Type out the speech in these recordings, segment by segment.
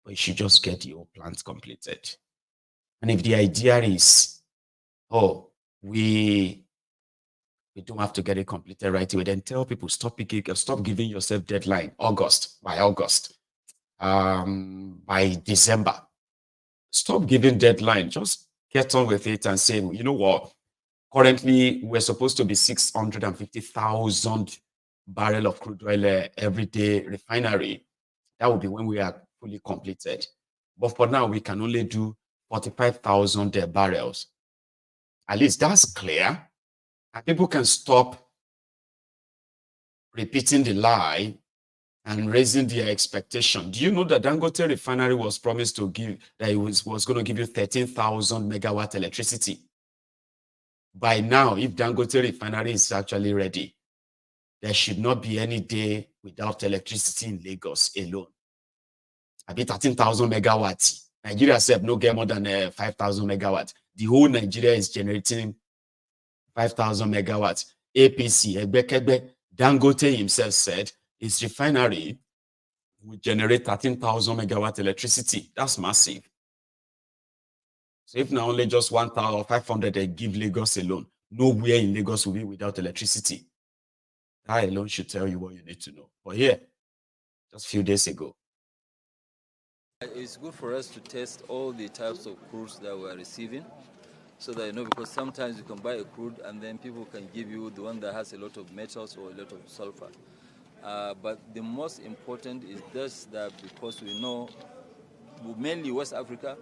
but you should just get the whole plant completed. And if the idea is, oh, we don't have to get it completed right away, then tell people, stop giving yourself deadline, by August, by December. Stop giving deadline. Just get on with it and say, you know what? Currently, we're supposed to be 650,000 barrel of crude oil every day refinery. That will be when we are fully completed. But for now, we can only do 45,000 barrels. At least that's clear. And people can stop repeating the lie and raising their expectation. Do you know that Dangote Refinery was promised to give, that it was going to give you 13,000 megawatt electricity? By now, if Dangote Refinery is actually ready, there should not be any day without electricity in Lagos alone. I mean, 13,000 megawatts. Nigeria said no get more than 5,000 megawatts. The whole Nigeria is generating 5,000 megawatts. APC, Dangote himself said his refinery will generate 13,000 megawatt electricity. That's massive. So if now only just 1,500 they give Lagos alone, nowhere in Lagos will be without electricity. That alone should tell you what you need to know. But here, just a few days ago, it's good for us to test all the types of crudes that we are receiving, so that you know, because sometimes you can buy a crude and then people can give you the one that has a lot of metals or a lot of sulfur. But the most important is this, that because we know mainly West Africa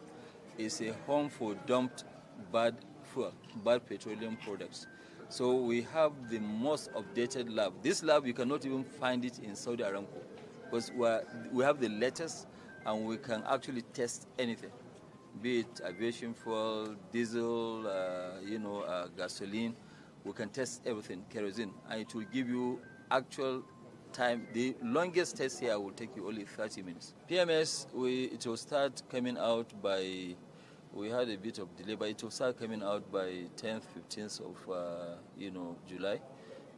is a home for dumped bad fuel, bad petroleum products. So we have the most updated lab. This lab, you cannot even find it in Saudi Aramco, because we have the latest and we can actually test anything, be it aviation fuel, diesel, gasoline. We can test everything, kerosene, and it will give you actual time. The longest test here will take you only 30 minutes. PMS, it will start coming out by, we had a bit of delay, but it will start coming out by 10th, 15th of July.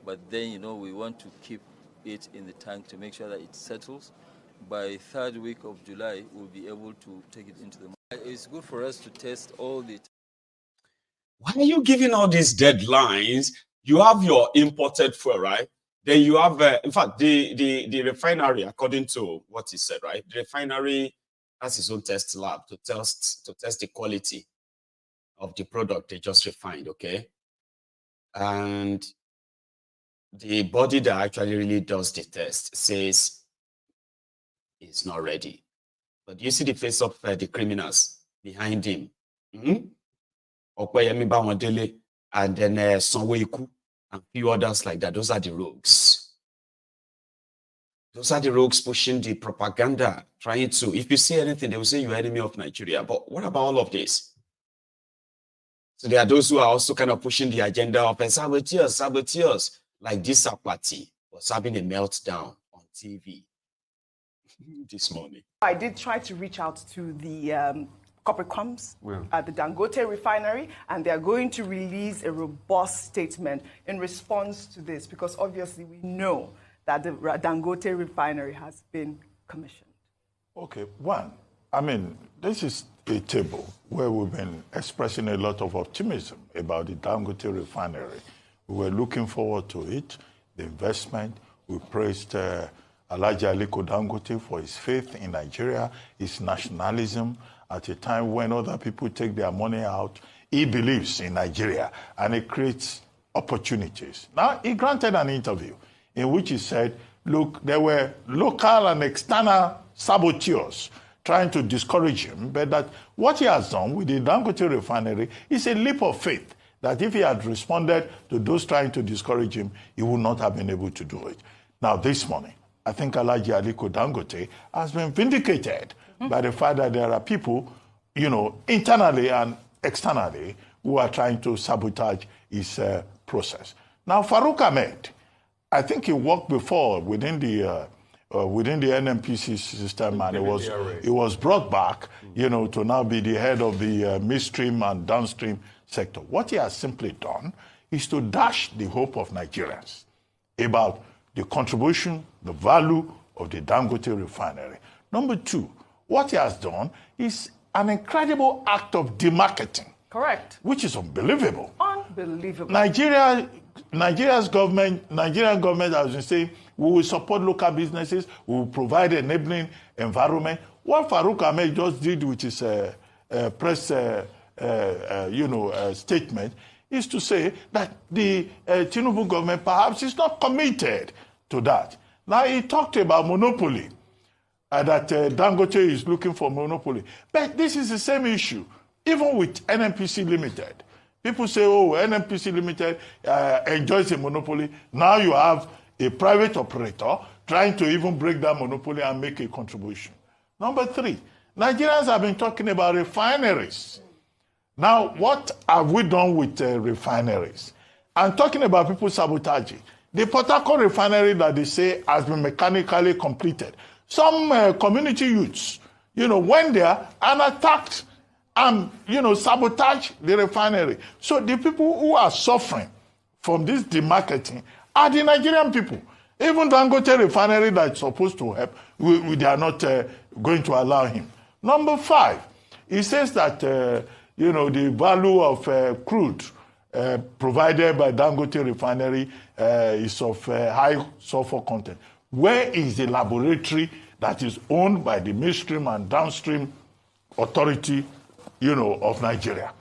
But then, we want to keep it in the tank to make sure that it settles. By 3rd week of July, we'll be able to take it into the market. It's good for us to test all the. Why are you giving all these deadlines? You have your imported fuel, right? Then you have, in fact, the refinery, according to what he said, right? The refinery has its own test lab to test the quality of the product they just refined, okay? And the body that actually really does the test says it's not ready. But you see the face of the criminals behind him. Okweyemi Bawandele, and then Sanwo-Iku, and a few others like that. Those are the rogues. Those are the rogues pushing the propaganda, trying to, if you say anything, they will say you're enemy of Nigeria. But what about all of this? So there are those who are also kind of pushing the agenda of saboteurs, like this party was having a meltdown on TV this morning. I did try to reach out to the corporate comms at the Dangote Refinery, and they are going to release a robust statement in response to this, because obviously we know that the Dangote Refinery has been commissioned. Okay, this is a table where we've been expressing a lot of optimism about the Dangote Refinery. We were looking forward to it, the investment. We praised Alhaji Aliko Dangote for his faith in Nigeria, his nationalism. At a time when other people take their money out, he believes in Nigeria, and it creates opportunities. Now, he granted an interview in which he said, look, there were local and external saboteurs trying to discourage him, but that what he has done with the Dangote Refinery is a leap of faith, that if he had responded to those trying to discourage him, he would not have been able to do it. Now, this morning, I think Alhaji Aliko Dangote has been vindicated by the fact that there are people, internally and externally, who are trying to sabotage his process. Now, Farouk Ahmed, I think he worked before within the NMPC system, and he was brought back, to now be the head of the midstream and downstream sector. What he has simply done is to dash the hope of Nigerians about the contribution, the value of the Dangote Refinery. Number two, what he has done is an incredible act of demarketing. Correct. Which is unbelievable. Unbelievable. Nigerian government has been saying, we will support local businesses, we will provide enabling environment. What Farouk Ahmed just did with his press statement is to say that the Tinubu government perhaps is not committed to that. Now, he talked about monopoly, that Dangote is looking for monopoly. But this is the same issue, even with NMPC Limited. People say, oh, NMPC Limited enjoys a monopoly. Now you have a private operator trying to even break that monopoly and make a contribution. Number 3, Nigerians have been talking about refineries. Now, what have we done with refineries? I'm talking about people sabotaging. The Port Harcourt refinery that they say has been mechanically completed. Some community youths, went there and attacked and, sabotage the refinery. So the people who are suffering from this demarketing are the Nigerian people. Even Dangote Refinery that's supposed to help, they are not going to allow him. Number 5, he says that, the value of crude provided by Dangote Refinery is of high sulfur content. Where is the laboratory that is owned by the midstream and downstream authority, of Nigeria?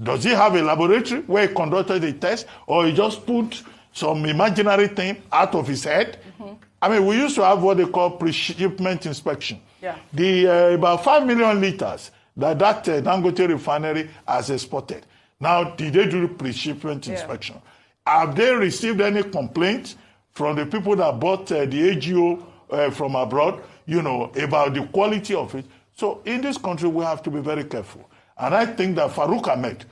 Does he have a laboratory where he conducted a test, or he just put some imaginary thing out of his head? Mm-hmm. I mean, we used to have what they call pre-shipment inspection. Yeah. The about 5 million liters that Dangote Refinery has exported. Now, did they do the pre-shipment inspection? Have they received any complaints from the people that bought the AGO from abroad, about the quality of it? So in this country, we have to be very careful. And I think that Farouk Ahmed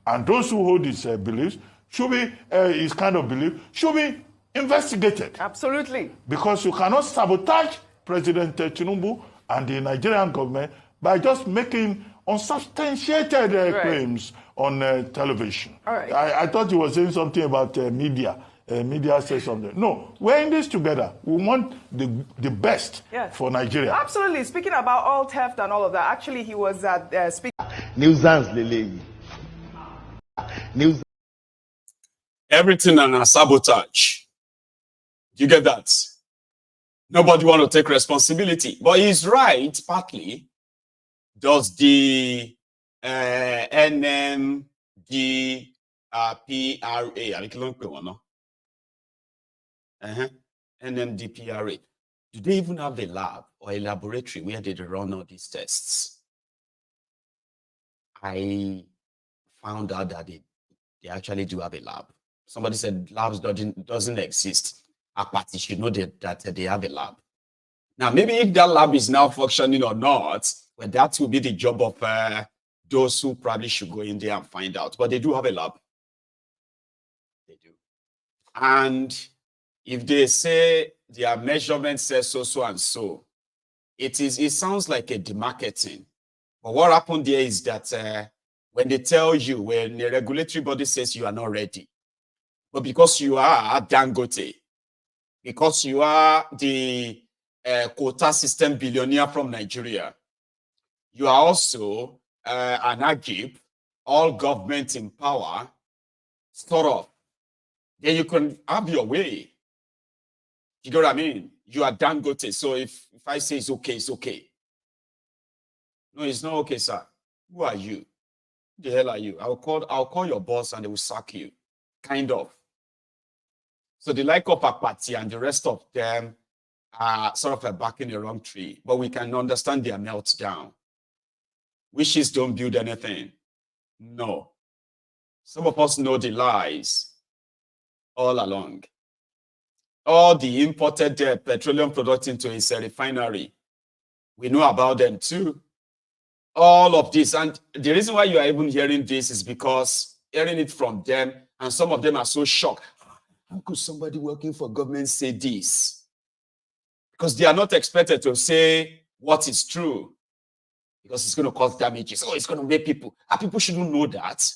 and those who hold his beliefs should be, his kind of belief, should be investigated. Absolutely. Because you cannot sabotage President Tinubu and the Nigerian government by just making unsubstantiated claims on television. All right. I thought you were saying something about media. Media says something. No, we're in this together. We want the best for Nigeria. Absolutely. Speaking about all theft and all of that, actually, he was at speaking. Everything and a sabotage. You get that? Nobody want to take responsibility. But he's right, partly. Does the NMDPRA, NMDPRA, do they even have a lab or a laboratory where they run all these tests? I found out that they actually do have a lab. Somebody said labs doesn't exist. Apati should know that they have a lab. Now, maybe if that lab is now functioning or not, well, that will be the job of those who probably should go in there and find out. But they do have a lab. They do. And if they say their measurement says so and so, it sounds like a demarketing. But what happened there is that when they tell you, when the regulatory body says you are not ready, but because you are Dangote, because you are the quota system billionaire from Nigeria, you are also an Agib, all government in power, sort of. Then you can have your way. You know what I mean? You are Dangote. So if I say it's okay, it's okay. No, it's not okay, sir. Who are you? Who the hell are you? I'll call your boss and they will sack you. Kind of. So the like of Akpati and the rest of them are sort of backing the wrong tree. But we can understand their meltdown. Wishes don't build anything. No. Some of us know the lies all along. All the imported petroleum products into his refinery, we know about them too. All of this. And the reason why you are even hearing this is because hearing it from them, and some of them are so shocked. How could somebody working for government say this? Because they are not expected to say what is true. Because it's going to cause damages. Oh, it's going to make people. People shouldn't know that.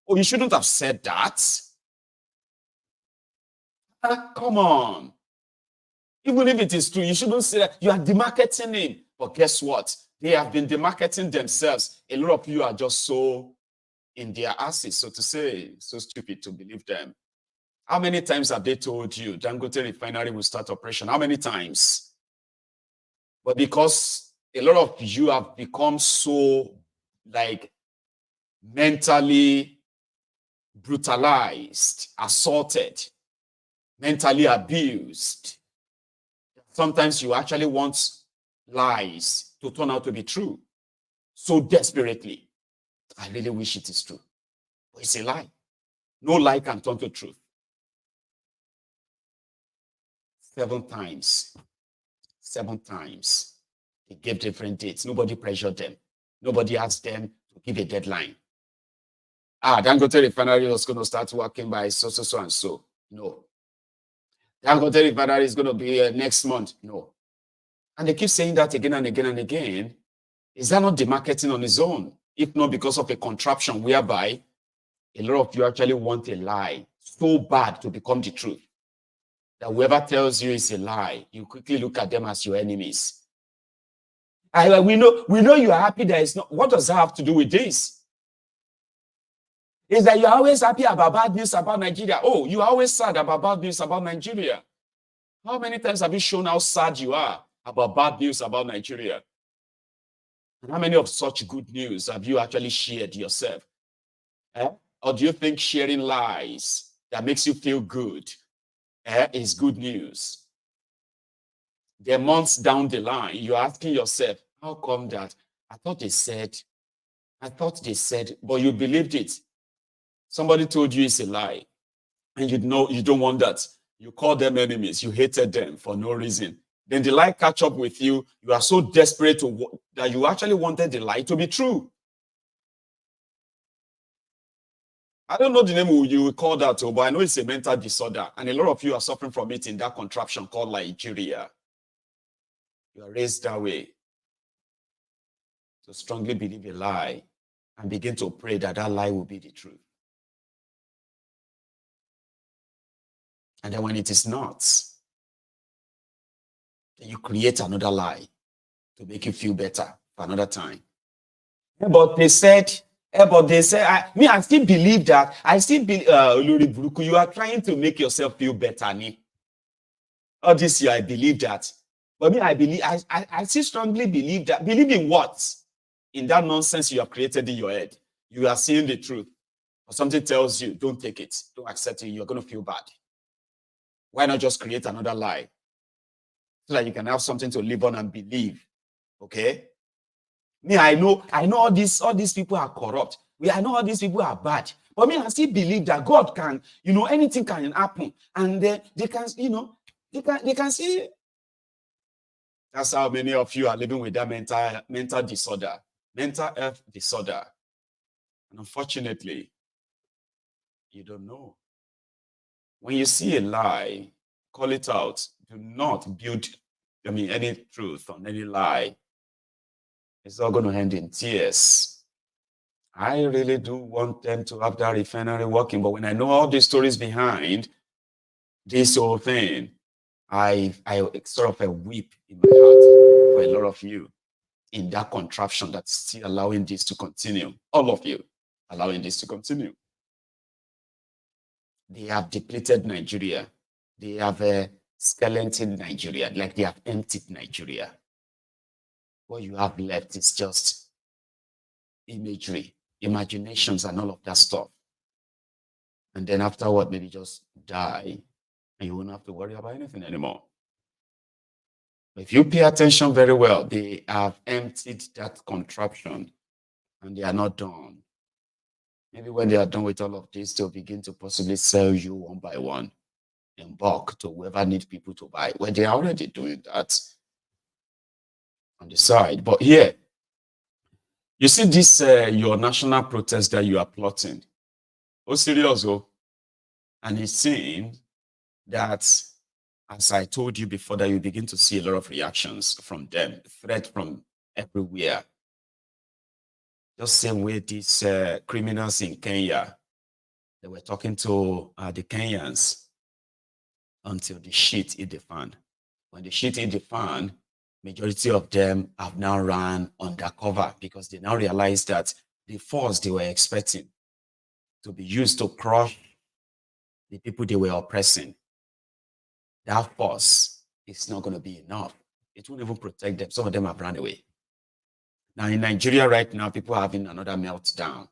Oh, you shouldn't have said that. Come on. Even if it is true, you shouldn't say that. You are demarketing him. But guess what? They have been demarketing themselves. A lot of you are just so in their asses, so to say, so stupid to believe them. How many times have they told you Dangote Refinery will start operation? How many times? But because a lot of you have become so like mentally brutalized, assaulted, mentally abused, sometimes you actually want lies to turn out to be true so desperately. I really wish it is true, but it's a lie. No lie can turn to truth. 7 times. 7 times. They gave different dates. Nobody pressured them. Nobody asked them to give a deadline. Dangote Refinery was going to start working by so, so, so, and so. No. Dangote Refinery is going to be next month. No. And they keep saying that again and again and again. Is that not demarketing on its own? If not because of a contraption whereby a lot of you actually want a lie so bad to become the truth that whoever tells you is a lie, you quickly look at them as your enemies. We know you are happy that it's not. What does that have to do with this? Is that you're always happy about bad news about Nigeria. Oh, you are always sad about bad news about Nigeria. How many times have you shown how sad you are about bad news about Nigeria? And how many of such good news have you actually shared yourself? Or do you think sharing lies that makes you feel good is good news? Then months down the line, you're asking yourself, how come that? I thought they said, but you believed it. Somebody told you it's a lie. And you know you don't want that. You call them enemies. You hated them for no reason. Then the lie catch up with you. You are so desperate that you actually wanted the lie to be true. I don't know the name you will call that, but I know it's a mental disorder. And a lot of you are suffering from it in that contraption called Nigeria. You are raised that way. So strongly believe a lie and begin to pray that that lie will be the truth. And then when it is not, then you create another lie to make you feel better for another time. But they said, I still believe that. I still believe, you are trying to make yourself feel better. All this year, I believe that. But me, I still strongly believe that. Believe in what? In that nonsense you have created in your head. You are seeing the truth. Or something tells you, don't take it. Don't accept it. You're going to feel bad. Why not just create another lie? So that you can have something to live on and believe. Okay? Me, I know all these people are corrupt. I know all these people are bad. But me, I still believe that God can, anything can happen. And they can, they can see. That's how many of you are living with that mental disorder, mental health disorder. And unfortunately, you don't know. When you see a lie, call it out. Do not build, any truth on any lie. It's all going to end in tears. I really do want them to have that refinery working, but when I know all the stories behind this whole thing, I sort of weep in my heart for a lot of you in that contraption that's still allowing this to continue. All of you allowing this to continue. They have depleted Nigeria. They have skeleton Nigeria, like they have emptied Nigeria. What you have left is just imagery, imaginations, and all of that stuff. And then afterward, maybe just die, and you won't have to worry about anything anymore. If you pay attention very well, they have emptied that contraption, and they are not done. Maybe when they are done with all of this, they'll begin to possibly sell you one by one in bulk to whoever needs people to buy. Well, they are already doing that on the side. But here, you see this, your national protest that you are plotting. Oh, serious, oh. And it's saying that, as I told you before, that you begin to see a lot of reactions from them, threat from everywhere. Just same way these criminals in Kenya, they were talking to the Kenyans until the shit hit the fan. When the shit hit the fan, majority of them have now run undercover because they now realize that the force they were expecting to be used to crush the people they were oppressing, that force is not going to be enough. It won't even protect them. Some of them have run away. Now in Nigeria right now, people are having another meltdown.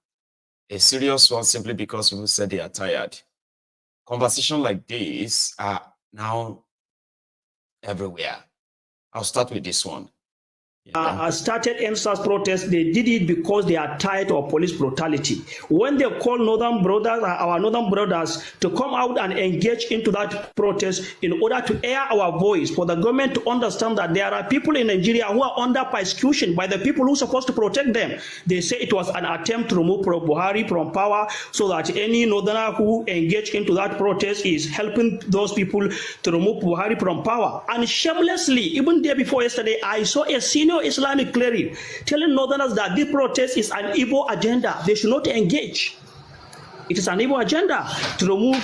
A serious one simply because people said they are tired. Conversations like this are now everywhere. I'll start with this one. Started NSAS protests, they did it because they are tired of police brutality. When they call northern brothers, our northern brothers, to come out and engage into that protest in order to air our voice for the government to understand that there are people in Nigeria who are under persecution by the people who are supposed to protect them. They say it was an attempt to remove Buhari from power so that any northerner who engaged into that protest is helping those people to remove Buhari from power. And shamelessly, even day before yesterday, I saw a senior Islamic cleric telling northerners that this protest is an evil agenda. They should not engage. It is an evil agenda to remove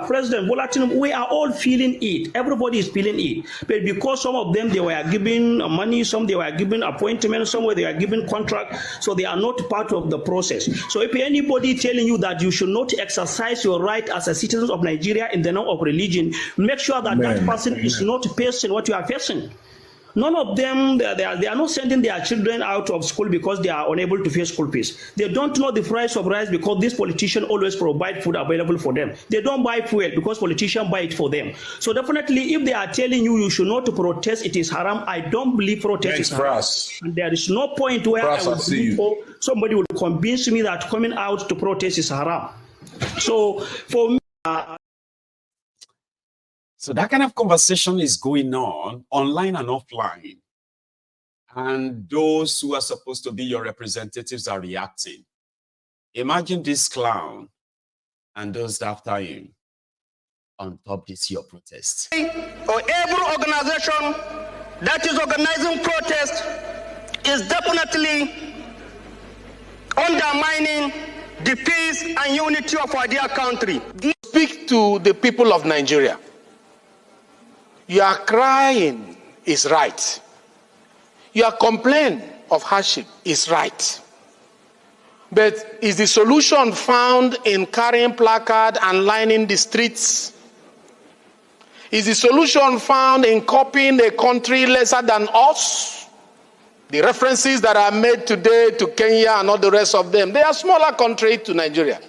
President Bola Tinubu. We are all feeling it. Everybody is feeling it. But because some of them, they were given money, some they were given appointments, some they were given contract, so they are not part of the process. So if anybody telling you that you should not exercise your right as a citizen of Nigeria in the name of religion, make sure that that person is not facing what you are facing. None of them, they are not sending their children out of school because they are unable to pay school fees. They don't know the price of rice because this politician always provide food available for them. They don't buy fuel because politicians buy it for them. So definitely, if they are telling you you should not protest, it is haram. I don't believe protest is haram. And there is no point where I will believe somebody will convince me that coming out to protest is haram. So for me, so that kind of conversation is going on online and offline. And those who are supposed to be your representatives are reacting. Imagine this clown and those after him on top this your protest. Or every organization that is organizing protest is definitely undermining the peace and unity of our dear country. Speak to the people of Nigeria. Your crying is right. Your complaint of hardship is right. But is the solution found in carrying placard and lining the streets? Is the solution found in copying a country lesser than us? The references that are made today to Kenya and all the rest of them, they are smaller countries to Nigeria.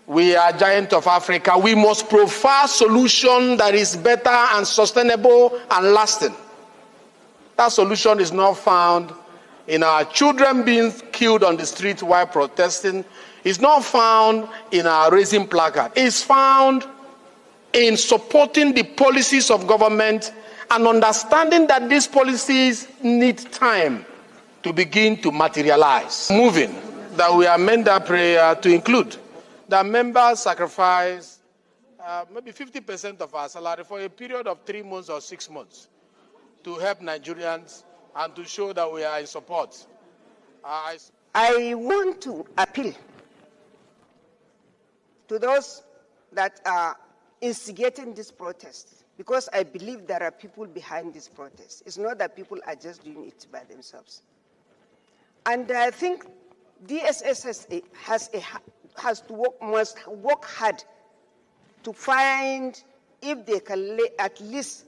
We are giant of Africa. We must profile a solution that is better and sustainable and lasting. That solution is not found in our children being killed on the street while protesting. It's not found in our raising placard. It's found in supporting the policies of government and understanding that these policies need time to begin to materialize. Moving that we amend that prayer to include that members sacrifice maybe 50% of our salary for a period of 3 months or 6 months to help Nigerians and to show that we are in support. I want to appeal to those that are instigating this protest, because I believe there are people behind this protest. It's not that people are just doing it by themselves. And I think DSS must work hard to find if they can at least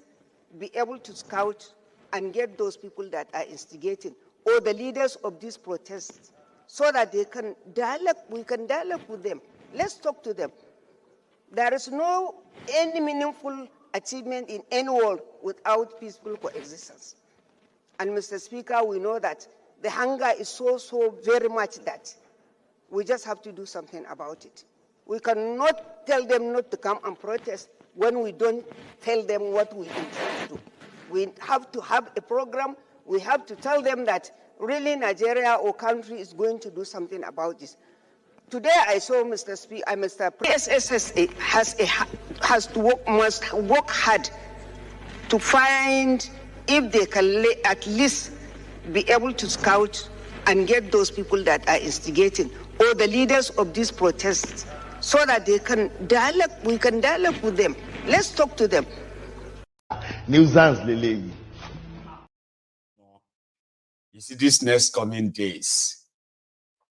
be able to scout and get those people that are instigating or the leaders of these protests so that they can dialogue, we can dialogue with them. Let's talk to them. There is no any meaningful achievement in any world without peaceful coexistence. And Mr. Speaker, we know that the hunger is so very much that we just have to do something about it. We cannot tell them not to come and protest when we don't tell them what we intend to do. We have to have a program. We have to tell them that really Nigeria or country is going to do something about this. Today I saw Mr. President must work hard to find if they can at least be able to scout and get those people that are instigating or the leaders of these protests so that they can dialogue, we can dialogue with them. Let's talk to them. Nuisance lele. You see, these next coming days,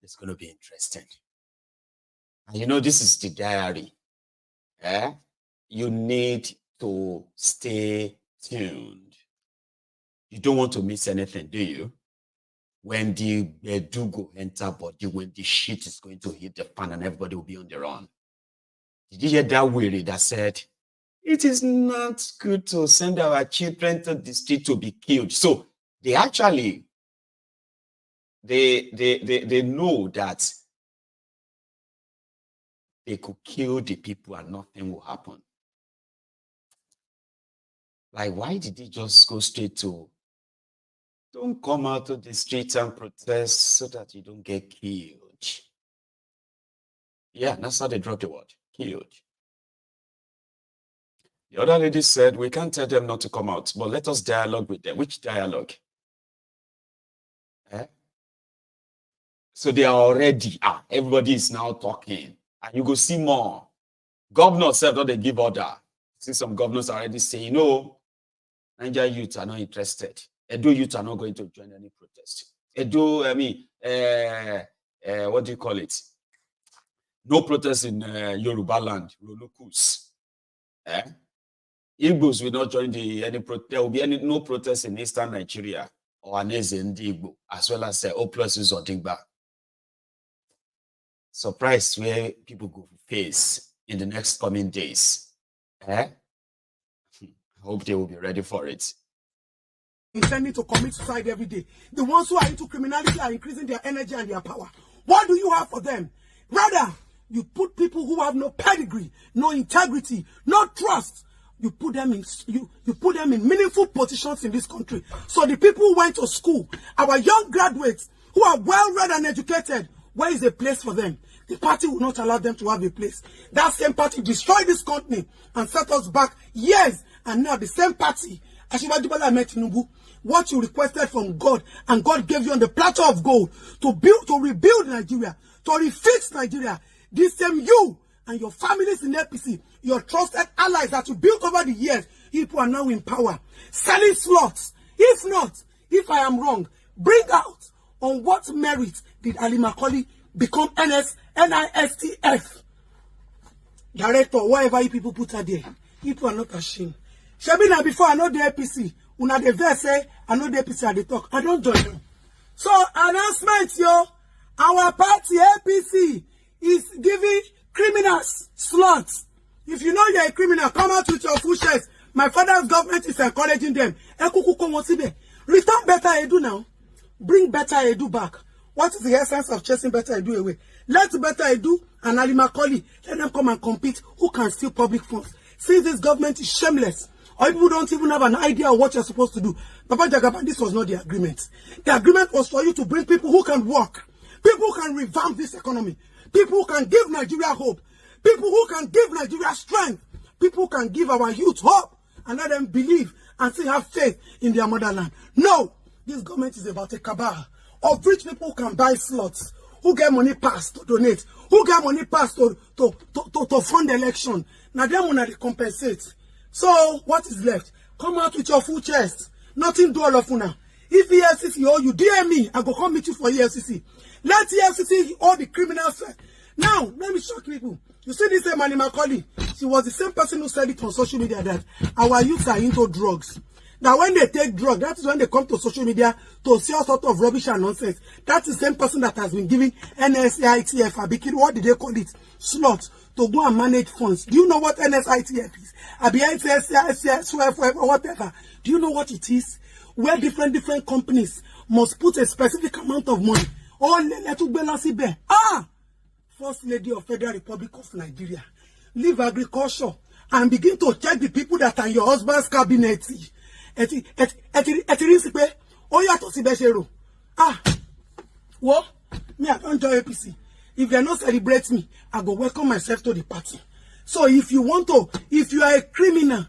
it's going to be interesting. And you know, this is the diary. You need to stay tuned. You don't want to miss anything, do you? When the Bedugo enter body, when the shit is going to hit the fan and everybody will be on their own. Did you hear that weary that said, it is not good to send our children to the street to be killed? So they actually, they know that they could kill the people and nothing will happen. Like, why did he just go straight to, don't come out to the streets and protest so that you don't get killed? Yeah, that's how they dropped the word, killed. The other lady said, we can't tell them not to come out, but let us dialogue with them. Which dialogue? So they are already, everybody is now talking. And you go see more. Governors said that they give order. See, some governors are already saying, no, Niger youth are not interested. Edo youth are not going to join any protest. Edo, what do you call it? No protest in Yoruba land, Rolukus. Igbos will not join any protest. There will be no protest in eastern Nigeria or Aneze Ndi Igbo, as well as Oplus or Digba. Surprise where people go face in the next coming days. I hope they will be ready for it. Intending to commit suicide every day. The ones who are into criminality are increasing their energy and their power. What do you have for them? Rather, you put people who have no pedigree, no integrity, no trust. You put them in you put them in meaningful positions in this country. So the people who went to school, our young graduates who are well read and educated, where is a place for them? The party will not allow them to have a place. That same party destroyed this company and set us back years. And now the same party, Asiwaju Bola Ahmed Tinubu, what you requested from God, and God gave you on the platter of gold to rebuild Nigeria, to refix Nigeria. This same you and your families in APC, your trusted allies that you built over the years, people are now in power, selling slots. If not, if I am wrong, bring out on what merit did Ali Macaulay become NISTF director, whatever you people put her there. People are not ashamed. Shabina, before I know the APC, una the verse say, I know the APC at the talk. I don't join you. So, announcement, yo. Our party, APC, is giving criminals slots. If you know you're a criminal, come out with your full shares. My father's government is encouraging them. Return better Edu now. Bring better Edu back. What is the essence of chasing better Edu away? Let better Edu and Ali Macaulay, let them come and compete. Who can steal public funds? Since this government is shameless, or people don't even have an idea of what you're supposed to do. Papa Jagaban, this was not the agreement. The agreement was for you to bring people who can work, people who can revamp this economy, people who can give Nigeria hope, people who can give Nigeria strength, people who can give our youth hope and let them believe and still have faith in their motherland. No, this government is about a cabal of rich people who can buy slots, who get money passed to donate, who get money passed to fund the election. Now them will not compensate. So what is left? Come out with your full chest. Nothing do all of now. If EFCC or you DM me, I go come meet you for EFCC. Let EFCC all the criminals. Now, let me shock people. You see this Mani Macaulay? She was the same person who said it on social media that our youths are into drugs. Now, when they take drugs, that is when they come to social media to see all sorts of rubbish and nonsense. That's the same person that has been giving NSITF, what did they call it? Slots to go and manage funds. Do you know what NSITF is? Whatever. Do you know what it is? Where different companies must put a specific amount of money. First Lady of Federal Republic of Nigeria, leave agriculture and begin to check the people that are in your husband's cabinet. What? Me, I don't join APC. If they don't celebrate me, I go welcome myself to the party. So if you are a criminal,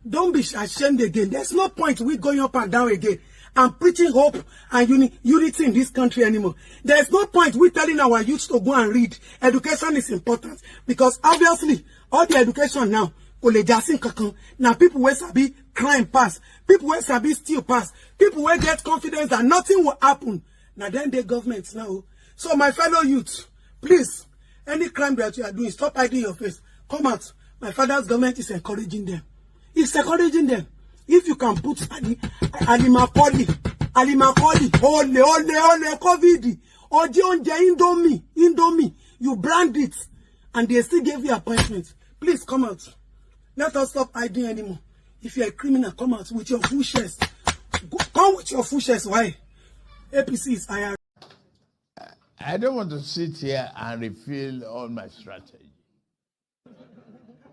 don't be ashamed again. There's no point we going up and down again and preaching hope and unity in this country anymore. There's no point we telling our youth to go and read. Education is important because obviously all the education now, ole jasin kankan. Now people wey sabi crime pass, people wey sabi steal pass, people wey get confidence that nothing will happen. Now then the government now. So my fellow youth, please, any crime that you are doing, stop hiding your face. Come out. My father's government is encouraging them. It's encouraging them. If you can put Alimakoli, ole, COVID, or Indomie, you brand it, and they still gave you appointment. Please come out. Let us stop hiding anymore. If you're a criminal, come out with your full chest. Come with your full chest. Why? APC is IR. I don't want to sit here and reveal all my strategy.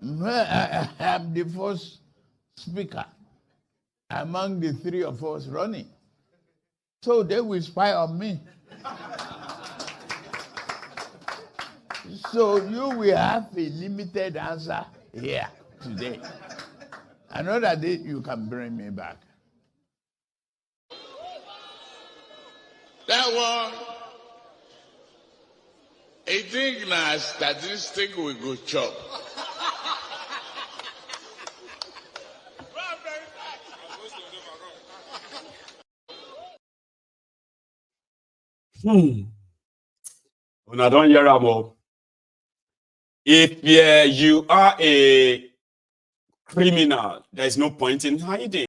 I am the first speaker among the three of us running. So they will spy on me. So you will have a limited answer here today. Another day you can bring me back. That one, I think na statistic we go chop. Una don hear am o. If you are a criminal, there is no point in hiding.